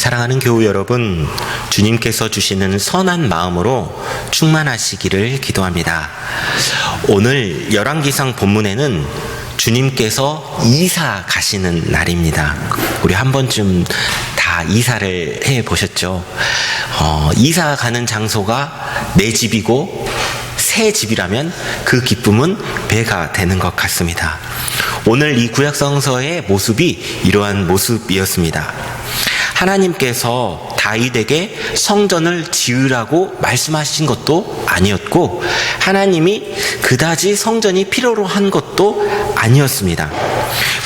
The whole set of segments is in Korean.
사랑하는 교우 여러분, 주님께서 주시는 선한 마음으로 충만하시기를 기도합니다. 오늘 열왕기상 본문에는 주님께서 이사 가시는 날입니다. 우리 한 번쯤 다 이사를 해보셨죠? 이사 가는 장소가 내 집이고 새 집이라면 그 기쁨은 배가 되는 것 같습니다. 오늘 이 구약성서의 모습이 이러한 모습이었습니다. 하나님께서 다윗에게 성전을 지으라고 말씀하신 것도 아니었고, 하나님이 그다지 성전이 필요로 한 것도 아니었습니다.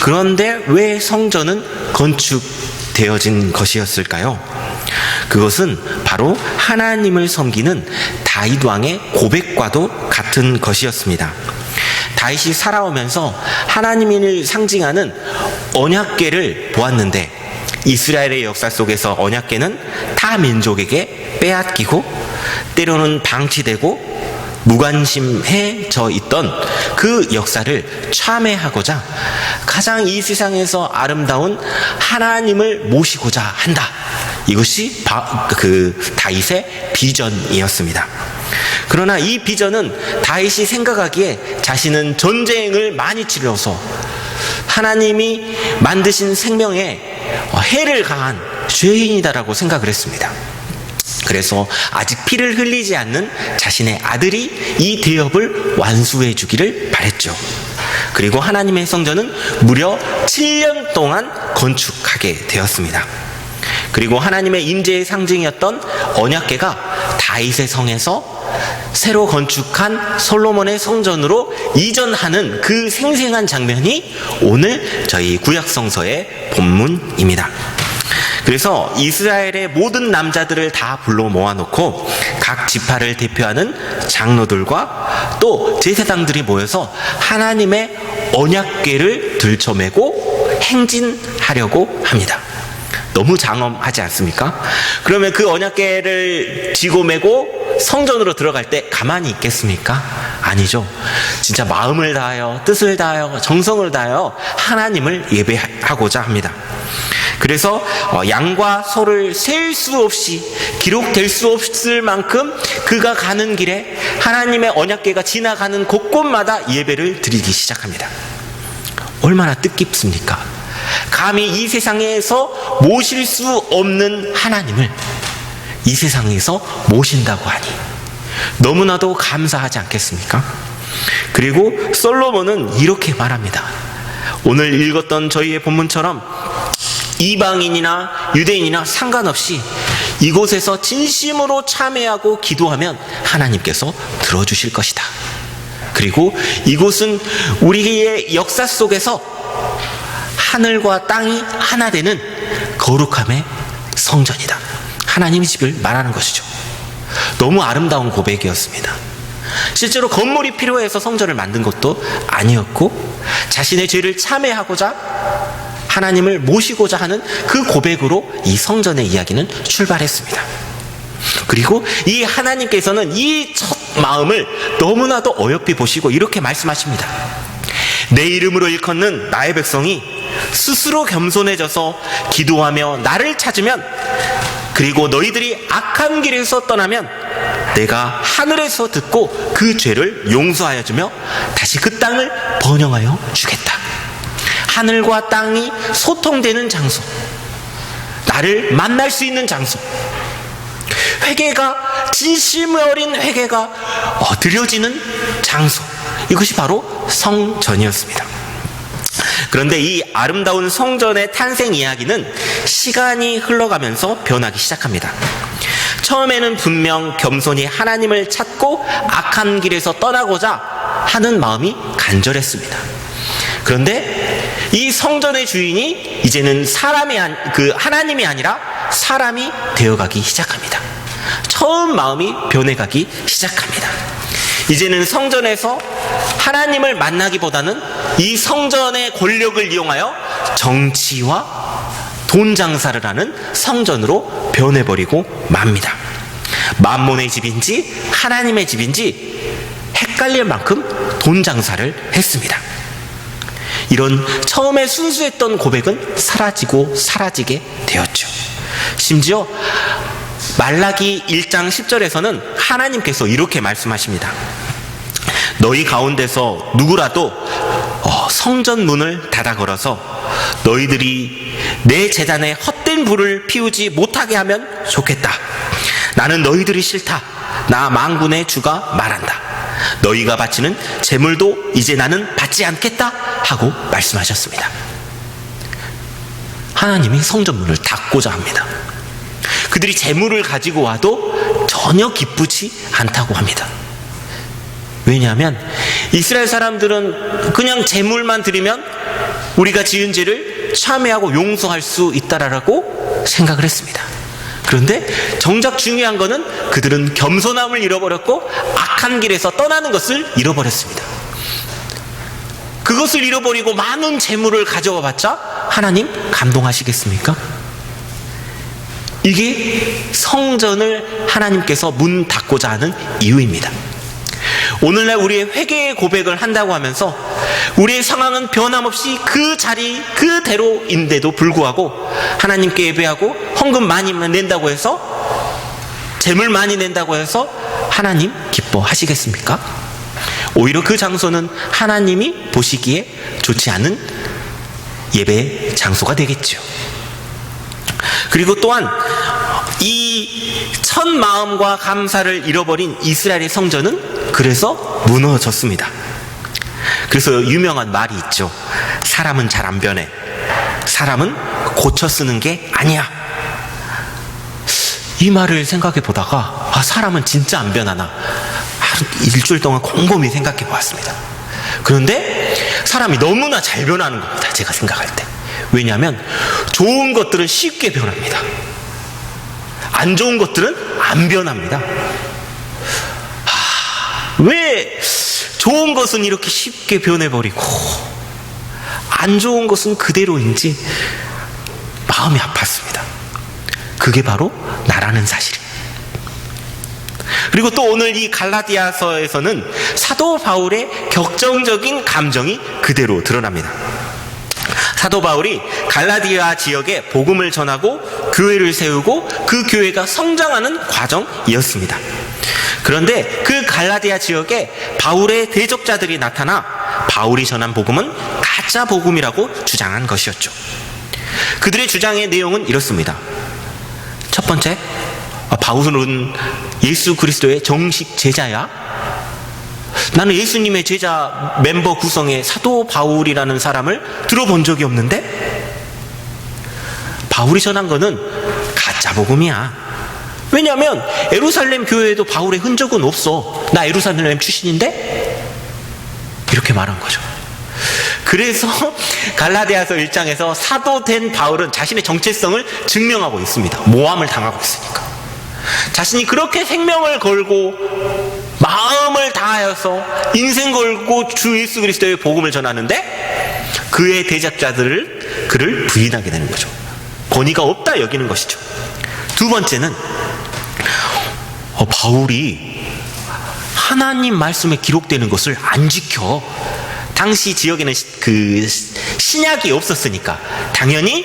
그런데 왜 성전은 건축되어진 것이었을까요? 그것은 바로 하나님을 섬기는 다윗 왕의 고백과도 같은 것이었습니다. 다윗이 살아오면서 하나님을 상징하는 언약궤를 보았는데, 이스라엘의 역사 속에서 언약궤는 타 민족에게 빼앗기고 때로는 방치되고 무관심해져 있던 그 역사를 참회하고자 가장 이 세상에서 아름다운 하나님을 모시고자 한다. 이것이 그 다윗의 비전이었습니다. 그러나 이 비전은 다윗이 생각하기에 자신은 전쟁을 많이 치러서 하나님이 만드신 생명에 해를 가한 죄인이다라고 생각을 했습니다. 그래서 아직 피를 흘리지 않는 자신의 아들이 이 대업을 완수해 주기를 바랬죠. 그리고 하나님의 성전은 무려 7년 동안 건축하게 되었습니다. 그리고 하나님의 임재의 상징이었던 언약궤가 다윗의 성에서 새로 건축한 솔로몬의 성전으로 이전하는 그 생생한 장면이 오늘 저희 구약성서의 본문입니다. 그래서 이스라엘의 모든 남자들을 다 불러 모아놓고 각 지파를 대표하는 장로들과 또 제사장들이 모여서 하나님의 언약궤를 들쳐매고 행진하려고 합니다. 너무 장엄하지 않습니까? 그러면 그 언약궤를 쥐고 메고 성전으로 들어갈 때 가만히 있겠습니까? 아니죠. 진짜 마음을 다하여, 뜻을 다하여, 정성을 다하여 하나님을 예배하고자 합니다. 그래서 양과 소를 셀 수 없이 기록될 수 없을 만큼 그가 가는 길에 하나님의 언약궤가 지나가는 곳곳마다 예배를 드리기 시작합니다. 얼마나 뜻깊습니까? 감히 이 세상에서 모실 수 없는 하나님을 이 세상에서 모신다고 하니 너무나도 감사하지 않겠습니까? 그리고 솔로몬은 이렇게 말합니다. 오늘 읽었던 저희의 본문처럼 이방인이나 유대인이나 상관없이 이곳에서 진심으로 참회하고 기도하면 하나님께서 들어주실 것이다. 그리고 이곳은 우리의 역사 속에서 하늘과 땅이 하나 되는 거룩함의 성전이다. 하나님의 집을 말하는 것이죠. 너무 아름다운 고백이었습니다. 실제로 건물이 필요해서 성전을 만든 것도 아니었고, 자신의 죄를 참회하고자 하나님을 모시고자 하는 그 고백으로 이 성전의 이야기는 출발했습니다. 그리고 이 하나님께서는 이 첫 마음을 너무나도 어여삐 보시고 이렇게 말씀하십니다. 내 이름으로 일컫는 나의 백성이 스스로 겸손해져서 기도하며 나를 찾으면, 그리고 너희들이 악한 길에서 떠나면 내가 하늘에서 듣고 그 죄를 용서하여 주며 다시 그 땅을 번영하여 주겠다. 하늘과 땅이 소통되는 장소, 나를 만날 수 있는 장소, 회개가, 진심 어린 회개가 드려지는 장소, 이것이 바로 성전이었습니다. 그런데 이 아름다운 성전의 탄생 이야기는 시간이 흘러가면서 변하기 시작합니다. 처음에는 분명 겸손히 하나님을 찾고 악한 길에서 떠나고자 하는 마음이 간절했습니다. 그런데 이 성전의 주인이 이제는 하나님이 아니라 사람이 되어가기 시작합니다. 처음 마음이 변해가기 시작합니다. 이제는 성전에서 하나님을 만나기보다는 이 성전의 권력을 이용하여 정치와 돈 장사를 하는 성전으로 변해버리고 맙니다. 만몬의 집인지 하나님의 집인지 헷갈릴 만큼 돈 장사를 했습니다. 이런 처음에 순수했던 고백은 사라지게 되었죠. 심지어 말라기 1장 10절에서는 하나님께서 이렇게 말씀하십니다. 너희 가운데서 누구라도 성전 문을 닫아 걸어서 너희들이 내 제단에 헛된 불을 피우지 못하게 하면 좋겠다. 나는 너희들이 싫다. 나 만군의 주가 말한다. 너희가 바치는 제물도 이제 나는 받지 않겠다 하고 말씀하셨습니다. 하나님이 성전 문을 닫고자 합니다. 그들이 제물을 가지고 와도 전혀 기쁘지 않다고 합니다. 왜냐하면 이스라엘 사람들은 그냥 제물만 드리면 우리가 지은 죄를 참회하고 용서할 수 있다라고 생각을 했습니다. 그런데 정작 중요한 것은 그들은 겸손함을 잃어버렸고 악한 길에서 떠나는 것을 잃어버렸습니다. 그것을 잃어버리고 많은 재물을 가져와 봤자 하나님 감동하시겠습니까? 이게 성전을 하나님께서 문 닫고자 하는 이유입니다. 오늘날 우리의 회개의 고백을 한다고 하면서 우리의 상황은 변함없이 그 자리 그대로인데도 불구하고 하나님께 예배하고 헌금 많이 낸다고 해서 재물 많이 낸다고 해서 하나님 기뻐하시겠습니까? 오히려 그 장소는 하나님이 보시기에 좋지 않은 예배 장소가 되겠죠. 그리고 또한 이 첫 마음과 감사를 잃어버린 이스라엘의 성전은 그래서 무너졌습니다. 그래서 유명한 말이 있죠. 사람은 잘 안 변해. 사람은 고쳐 쓰는 게 아니야. 이 말을 생각해 보다가 사람은 진짜 안 변하나 하루 일주일 동안 곰곰이 생각해 보았습니다. 그런데 사람이 너무나 잘 변하는 겁니다. 제가 생각할 때. 왜냐하면 좋은 것들은 쉽게 변합니다. 안 좋은 것들은 안 변합니다. 왜 좋은 것은 이렇게 쉽게 변해버리고 안 좋은 것은 그대로인지 마음이 아팠습니다. 그게 바로 나라는 사실. 그리고 또 오늘 이 갈라디아서에서는 사도 바울의 격정적인 감정이 그대로 드러납니다. 사도 바울이 갈라디아 지역에 복음을 전하고 교회를 세우고 그 교회가 성장하는 과정이었습니다. 그런데 그 갈라디아 지역에 바울의 대적자들이 나타나 바울이 전한 복음은 가짜 복음이라고 주장한 것이었죠. 그들의 주장의 내용은 이렇습니다. 첫 번째, 바울은 예수 그리스도의 정식 제자야? 나는 예수님의 제자 멤버 구성의 사도 바울이라는 사람을 들어본 적이 없는데 바울이 전한 거는 가짜 복음이야. 왜냐하면 예루살렘 교회에도 바울의 흔적은 없어. 나 예루살렘 출신인데? 이렇게 말한 거죠. 그래서 갈라디아서 1장에서 사도된 바울은 자신의 정체성을 증명하고 있습니다. 모함을 당하고 있으니까. 자신이 그렇게 생명을 걸고 마음을 다하여서 인생 걸고 주 예수 그리스도의 복음을 전하는데 그의 대적자들을 그를 부인하게 되는 거죠. 권위가 없다 여기는 것이죠. 두 번째는 바울이 하나님 말씀에 기록되는 것을 안 지켜. 당시 지역에는 그 신약이 없었으니까 당연히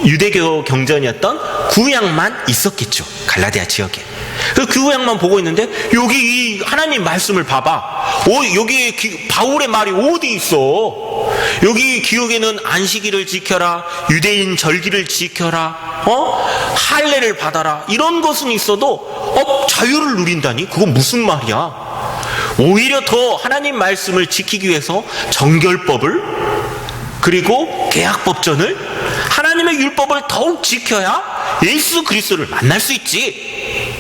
유대교 경전이었던 구약만 있었겠죠. 갈라디아 지역에. 그 구약만 보고 있는데 여기 이 하나님 말씀을 봐봐. 여기 바울의 말이 어디 있어? 여기 기록에는 안식일을 지켜라, 유대인 절기를 지켜라, 할례를 받아라 이런 것은 있어도 자유를 누린다니 그건 무슨 말이야? 오히려 더 하나님 말씀을 지키기 위해서 정결법을 그리고 계약법전을 하나님의 율법을 더욱 지켜야 예수 그리스도를 만날 수 있지.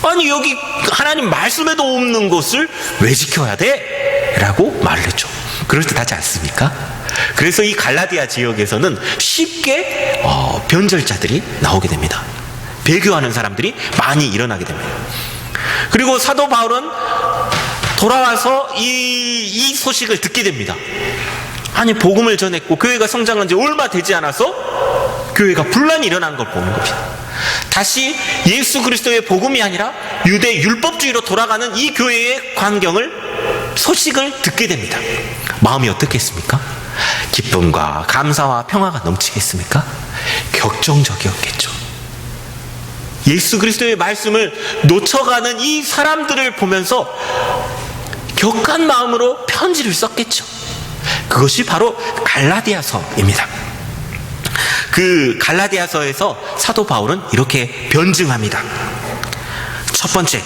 아니 여기 하나님 말씀에도 없는 것을 왜 지켜야 돼? 라고 말을 했죠. 그럴듯하지 않습니까? 그래서 이 갈라디아 지역에서는 쉽게 변절자들이 나오게 됩니다. 배교하는 사람들이 많이 일어나게 됩니다. 그리고 사도 바울은 돌아와서 이 소식을 듣게 됩니다. 아니 복음을 전했고 교회가 성장한 지 얼마 되지 않아서 교회가 분란이 일어난 걸 보는 겁니다. 다시 예수 그리스도의 복음이 아니라 유대 율법주의로 돌아가는 이 교회의 소식을 듣게 됩니다. 마음이 어떻겠습니까? 기쁨과 감사와 평화가 넘치겠습니까? 격정적이었겠죠. 예수 그리스도의 말씀을 놓쳐가는 이 사람들을 보면서 격한 마음으로 편지를 썼겠죠. 그것이 바로 갈라디아서입니다. 그 갈라디아서에서 사도 바울은 이렇게 변증합니다. 첫 번째,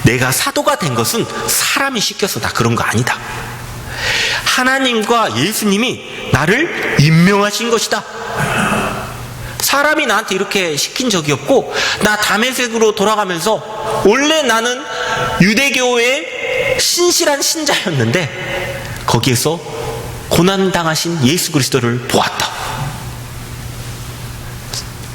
내가 사도가 된 것은 사람이 시켜서다, 그런 거 아니다. 하나님과 예수님이 나를 임명하신 것이다. 사람이 나한테 이렇게 시킨 적이 없고, 나 다메섹으로 돌아가면서 원래 나는 유대교의 신실한 신자였는데 거기에서 고난당하신 예수 그리스도를 보았다.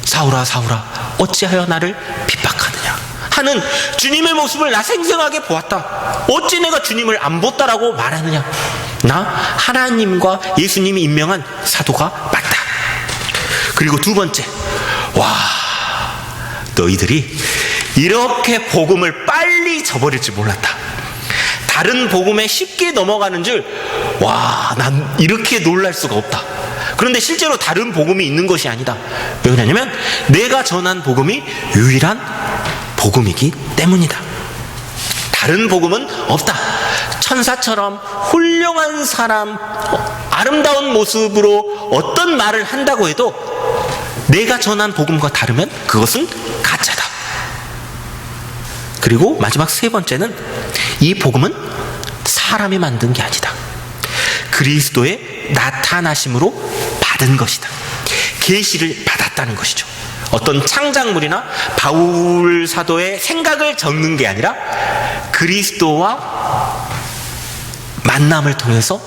사울아 사울아 어찌하여 나를 핍박하느냐 하는 주님의 모습을 나 생생하게 보았다. 어찌 내가 주님을 안 봤다라고 말하느냐. 나 하나님과 예수님이 임명한 사도가 맞다. 그리고 두 번째, 와, 너희들이 이렇게 복음을 빨리 저버릴 줄 몰랐다. 다른 복음에 쉽게 넘어가는 줄, 와, 난 이렇게 놀랄 수가 없다. 그런데 실제로 다른 복음이 있는 것이 아니다. 왜 그러냐면 내가 전한 복음이 유일한 복음이기 때문이다. 다른 복음은 없다. 천사처럼 훌륭한 사람, 아름다운 모습으로 어떤 말을 한다고 해도 내가 전한 복음과 다르면 그것은 가짜다. 그리고 마지막 세 번째는, 이 복음은 사람이 만든 게 아니다. 그리스도의 나타나심으로 받은 것이다. 계시를 받았다는 것이죠. 어떤 창작물이나 바울 사도의 생각을 적는 게 아니라 그리스도와 만남을 통해서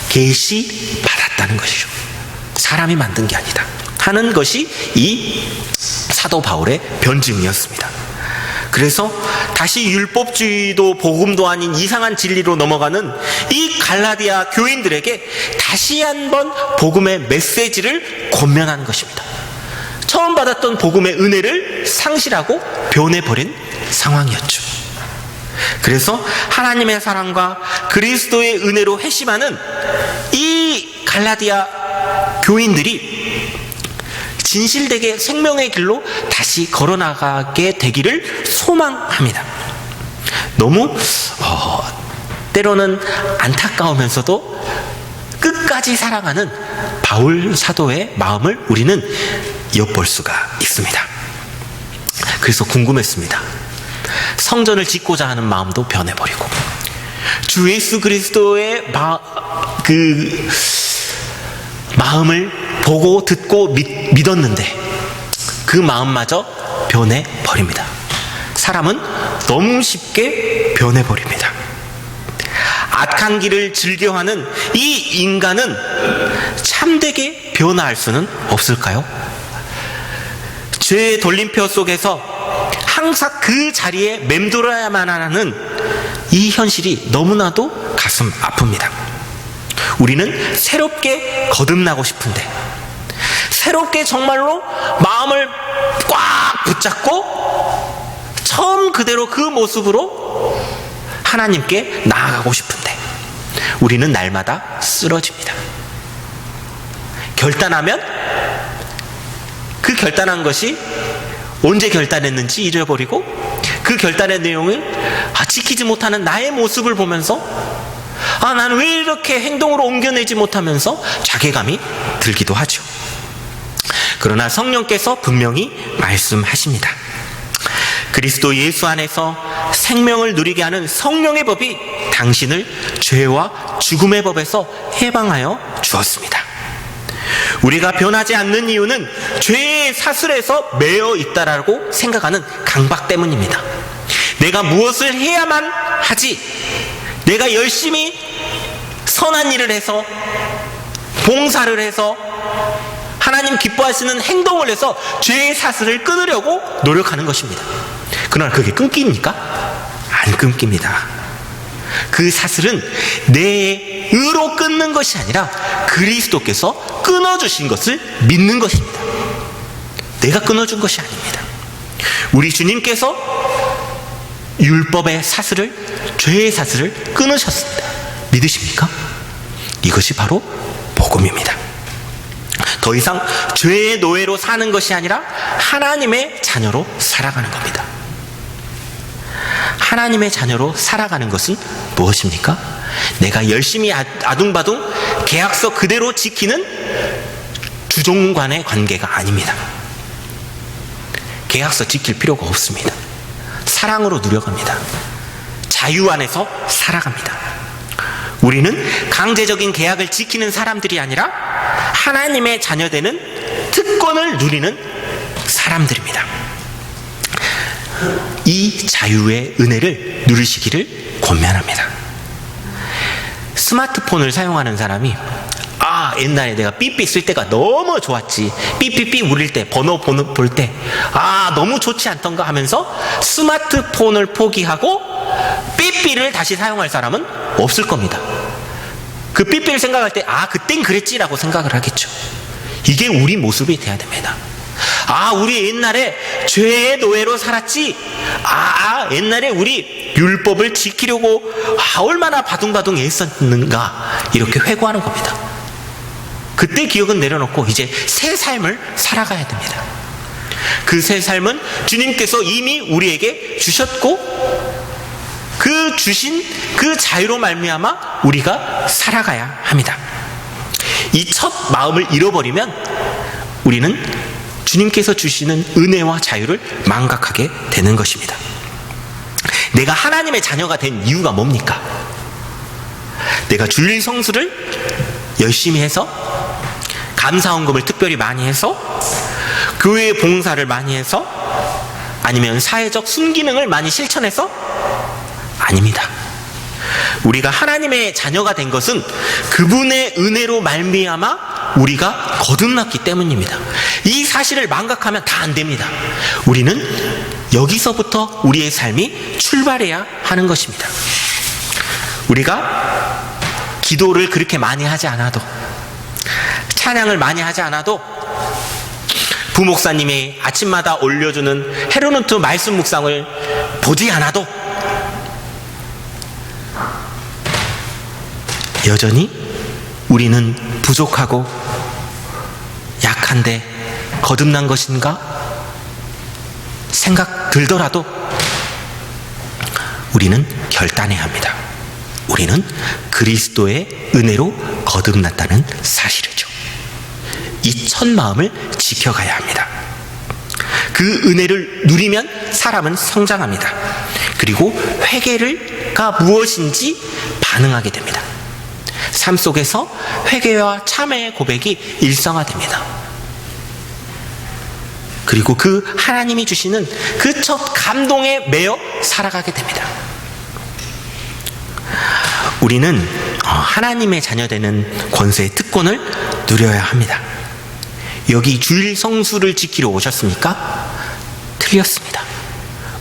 계시 받았다는 것이죠. 사람이 만든 게 아니다 하는 것이 이 사도 바울의 변증이었습니다. 그래서 다시 율법주의도 복음도 아닌 이상한 진리로 넘어가는 이 갈라디아 교인들에게 다시 한번 복음의 메시지를 권면하는 것입니다. 처음 받았던 복음의 은혜를 상실하고 변해버린 상황이었죠. 그래서 하나님의 사랑과 그리스도의 은혜로 회심하는 이 갈라디아 교인들이 진실되게 생명의 길로 다시 걸어나가게 되기를 소망합니다. 너무 때로는 안타까우면서도 끝까지 사랑하는 바울 사도의 마음을 우리는 엿볼 수가 있습니다. 그래서 궁금했습니다. 성전을 짓고자 하는 마음도 변해버리고 주 예수 그리스도의 마음을 보고 듣고 믿었는데 그 마음마저 변해버립니다. 사람은 너무 쉽게 변해버립니다. 악한 길을 즐겨하는 이 인간은 참되게 변화할 수는 없을까요? 죄의 돌림표 속에서 항상 그 자리에 맴돌아야만 하는 이 현실이 너무나도 가슴 아픕니다. 우리는 새롭게 거듭나고 싶은데, 새롭게 정말로 마음을 꽉 붙잡고 처음 그대로 그 모습으로 하나님께 나아가고 싶은데 우리는 날마다 쓰러집니다. 결단하면 그 결단한 것이 언제 결단했는지 잊어버리고 그 결단의 내용을 지키지 못하는 나의 모습을 보면서 나는 왜 이렇게 행동으로 옮겨내지 못하면서 자괴감이 들기도 하죠. 그러나 성령께서 분명히 말씀하십니다. 그리스도 예수 안에서 생명을 누리게 하는 성령의 법이 당신을 죄와 죽음의 법에서 해방하여 주었습니다. 우리가 변하지 않는 이유는 죄의 사슬에서 매여 있다라고 생각하는 강박 때문입니다. 내가 무엇을 해야만 하지, 내가 열심히 선한 일을 해서 봉사를 해서 하나님 기뻐하시는 행동을 해서 죄의 사슬을 끊으려고 노력하는 것입니다. 그러나 그게 끊깁니까? 안 끊깁니다. 그 사슬은 내 의로 끊는 것이 아니라 그리스도께서 끊어주신 것을 믿는 것입니다. 내가 끊어준 것이 아닙니다. 우리 주님께서 율법의 사슬을, 죄의 사슬을 끊으셨습니다. 믿으십니까? 이것이 바로 복음입니다. 더 이상 죄의 노예로 사는 것이 아니라 하나님의 자녀로 살아가는 겁니다. 하나님의 자녀로 살아가는 것은 무엇입니까? 내가 열심히 아둥바둥 계약서 그대로 지키는 주종 간의 관계가 아닙니다. 계약서 지킬 필요가 없습니다. 사랑으로 누려갑니다. 자유 안에서 살아갑니다. 우리는 강제적인 계약을 지키는 사람들이 아니라 하나님의 자녀되는 특권을 누리는 사람들입니다. 이 자유의 은혜를 누리시기를 권면합니다. 스마트폰을 사용하는 사람이 옛날에 내가 삐삐 쓸 때가 너무 좋았지, 삐삐삐 울릴 때 번호 볼 때 너무 좋지 않던가 하면서 스마트폰을 포기하고 삐삐를 다시 사용할 사람은 없을 겁니다. 그 삐삐를 생각할 때 그땐 그랬지라고 생각을 하겠죠. 이게 우리 모습이 돼야 됩니다. 우리 옛날에 죄의 노예로 살았지. 옛날에 우리 율법을 지키려고 얼마나 바둥바둥 애썼는가, 이렇게 회고하는 겁니다. 그때 기억은 내려놓고 이제 새 삶을 살아가야 됩니다. 그 새 삶은 주님께서 이미 우리에게 주셨고, 그 주신 그 자유로 말미암아 우리가 살아가야 합니다. 이 첫 마음을 잃어버리면 우리는 주님께서 주시는 은혜와 자유를 망각하게 되는 것입니다. 내가 하나님의 자녀가 된 이유가 뭡니까? 내가 주일 성수를 열심히 해서, 감사헌금을 특별히 많이 해서, 교회 봉사를 많이 해서, 아니면 사회적 순기능을 많이 실천해서? 아닙니다. 우리가 하나님의 자녀가 된 것은 그분의 은혜로 말미암아 우리가 거듭났기 때문입니다. 이 사실을 망각하면 다 안 됩니다. 우리는 여기서부터 우리의 삶이 출발해야 하는 것입니다. 우리가 기도를 그렇게 많이 하지 않아도, 찬양을 많이 하지 않아도, 부목사님이 아침마다 올려주는 헤르노트 말씀 묵상을 보지 않아도 여전히 우리는 부족하고 약한데 거듭난 것인가 생각 들더라도 우리는 결단해야 합니다. 우리는 그리스도의 은혜로 거듭났다는 사실이죠. 이 첫 마음을 지켜가야 합니다. 그 은혜를 누리면 사람은 성장합니다. 그리고 회개가 무엇인지 반응하게 됩니다. 삶 속에서 회개와 참회의 고백이 일상화됩니다. 그리고 그 하나님이 주시는 그 첫 감동에 매여 살아가게 됩니다. 우리는 하나님의 자녀되는 권세의 특권을 누려야 합니다. 여기 주일 성수를 지키러 오셨습니까? 틀렸습니다.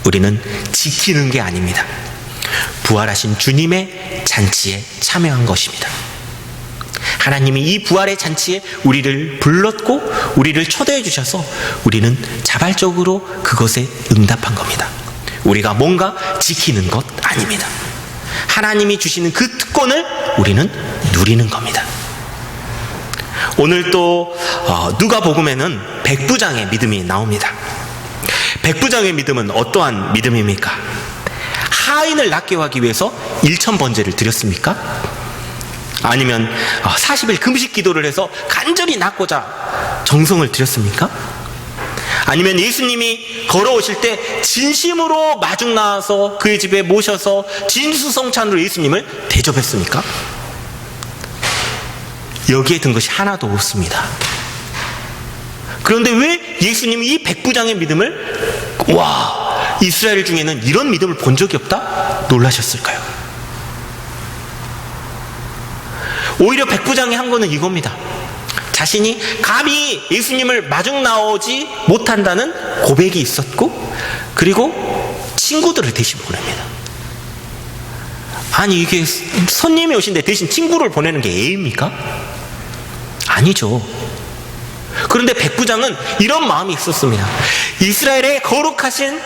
우리는 지키는 게 아닙니다. 부활하신 주님의 잔치에 참여한 것입니다. 하나님이 이 부활의 잔치에 우리를 불렀고 우리를 초대해 주셔서 우리는 자발적으로 그것에 응답한 겁니다. 우리가 뭔가 지키는 것 아닙니다. 하나님이 주시는 그 특권을 우리는 누리는 겁니다. 오늘 또 누가복음에는 백부장의 믿음이 나옵니다. 백부장의 믿음은 어떠한 믿음입니까? 하인을 낫게 하기 위해서 1000번제를 드렸습니까? 아니면 40일 금식 기도를 해서 간절히 낫고자 정성을 드렸습니까? 아니면 예수님이 걸어오실 때 진심으로 마중 나와서 그의 집에 모셔서 진수성찬으로 예수님을 대접했습니까? 여기에 든 것이 하나도 없습니다. 그런데 왜 예수님이 이 백부장의 믿음을, 이스라엘 중에는 이런 믿음을 본 적이 없다? 놀라셨을까요? 오히려 백부장이 한 거는 이겁니다. 자신이 감히 예수님을 마중 나오지 못한다는 고백이 있었고, 그리고 친구들을 대신 보냅니다. 아니, 이게 손님이 오신데 대신 친구를 보내는 게 예입니까? 아니죠. 그런데 백부장은 이런 마음이 있었습니다. 이스라엘의 거룩하신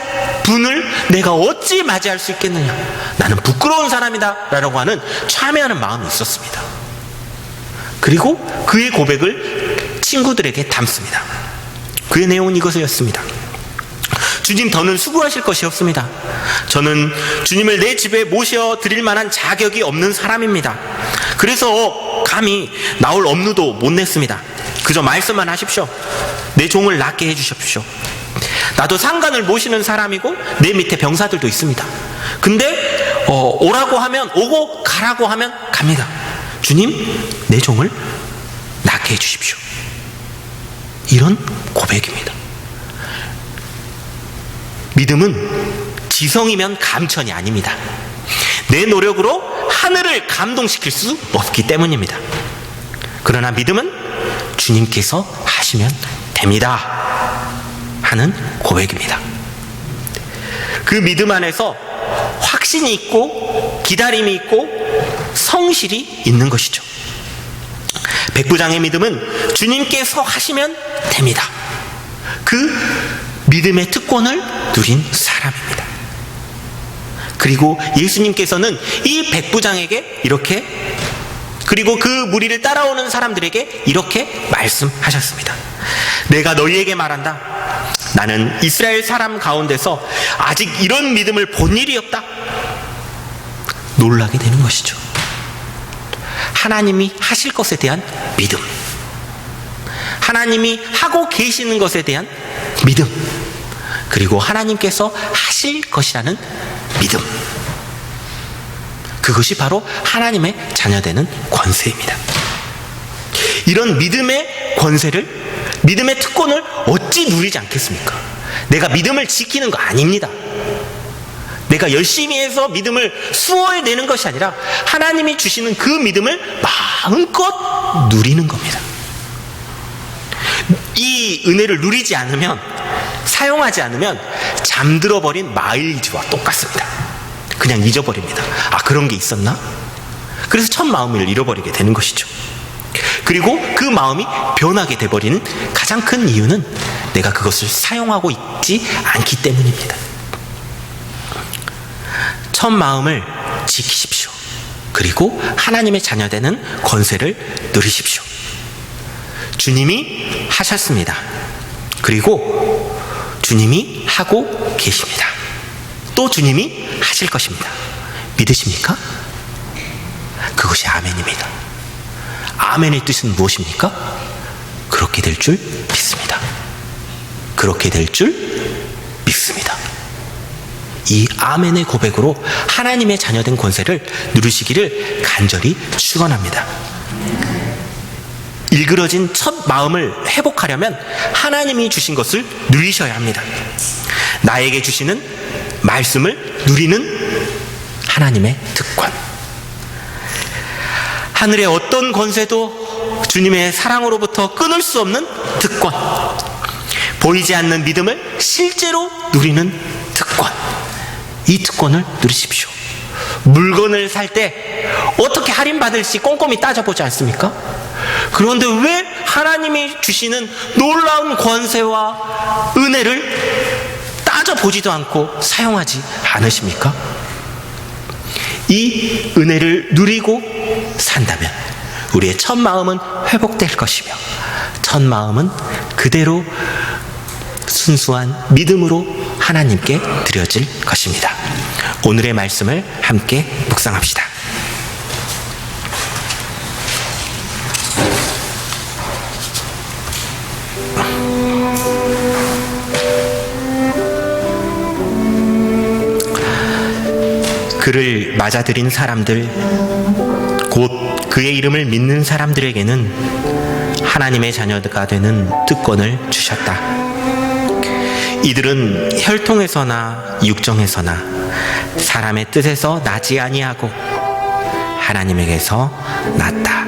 분을 내가 어찌 맞이할 수 있겠느냐, 나는 부끄러운 사람이다 라고 하는 참회하는 마음이 있었습니다. 그리고 그의 고백을 친구들에게 담습니다. 그의 내용은 이것이었습니다. 주님, 더는 수고하실 것이 없습니다. 저는 주님을 내 집에 모셔드릴 만한 자격이 없는 사람입니다. 그래서 감히 나올 업무도 못 냈습니다. 그저 말씀만 하십시오. 내 종을 낫게 해주십시오. 나도 상관을 모시는 사람이고 내 밑에 병사들도 있습니다. 근데 오라고 하면 오고 가라고 하면 갑니다. 주님, 내 종을 낫게 해주십시오. 이런 고백입니다. 믿음은 지성이면 감천이 아닙니다. 내 노력으로 하늘을 감동시킬 수 없기 때문입니다. 그러나 믿음은 주님께서 하시면 됩니다 하는 고백입니다. 그 믿음 안에서 확신이 있고 기다림이 있고 성실이 있는 것이죠. 백부장의 믿음은 주님께서 하시면 됩니다. 그 믿음의 특권을 누린 사람입니다. 그리고 예수님께서는 이 백부장에게 이렇게, 그리고 그 무리를 따라오는 사람들에게 이렇게 말씀하셨습니다. 내가 너희에게 말한다. 나는 이스라엘 사람 가운데서 아직 이런 믿음을 본 일이 없다. 놀라게 되는 것이죠. 하나님이 하실 것에 대한 믿음, 하나님이 하고 계시는 것에 대한 믿음, 그리고 하나님께서 하실 것이라는 믿음, 그것이 바로 하나님의 자녀되는 권세입니다. 이런 믿음의 권세를, 믿음의 특권을 어찌 누리지 않겠습니까? 내가 믿음을 지키는 거 아닙니다. 내가 열심히 해서 믿음을 수호해내는 것이 아니라 하나님이 주시는 그 믿음을 마음껏 누리는 겁니다. 이 은혜를 누리지 않으면, 사용하지 않으면 잠들어버린 마일리지와 똑같습니다. 그냥 잊어버립니다. 아, 그런 게 있었나? 그래서 첫 마음을 잃어버리게 되는 것이죠. 그리고 그 마음이 변하게 돼버리는 가장 큰 이유는 내가 그것을 사용하고 있지 않기 때문입니다. 첫 마음을 지키십시오. 그리고 하나님의 자녀되는 권세를 누리십시오. 주님이 하셨습니다. 그리고 주님이 하고 계십니다. 또 주님이 하실 것입니다. 믿으십니까? 그것이 아멘입니다. 아멘의 뜻은 무엇입니까? 그렇게 될 줄 믿습니다. 그렇게 될 줄 믿습니다. 이 아멘의 고백으로 하나님의 자녀된 권세를 누리시기를 간절히 축원합니다. 일그러진 첫 마음을 회복하려면 하나님이 주신 것을 누리셔야 합니다. 나에게 주시는 말씀을 누리는 하나님의 특권. 하늘의 어떤 권세도 주님의 사랑으로부터 끊을 수 없는 특권. 보이지 않는 믿음을 실제로 누리는 특권. 이 특권을 누리십시오. 물건을 살 때 어떻게 할인받을지 꼼꼼히 따져보지 않습니까? 그런데 왜 하나님이 주시는 놀라운 권세와 은혜를 따져보지도 않고 사용하지 않으십니까? 이 은혜를 누리고 산다면 우리의 첫 마음은 회복될 것이며 첫 마음은 그대로 순수한 믿음으로 하나님께 드려질 것입니다. 오늘의 말씀을 함께 묵상합시다. 그를 맞아들인 사람들, 곧 그의 이름을 믿는 사람들에게는 하나님의 자녀가 되는 특권을 주셨다. 이들은 혈통에서나 육정에서나 사람의 뜻에서 나지 아니하고 하나님에게서 났다.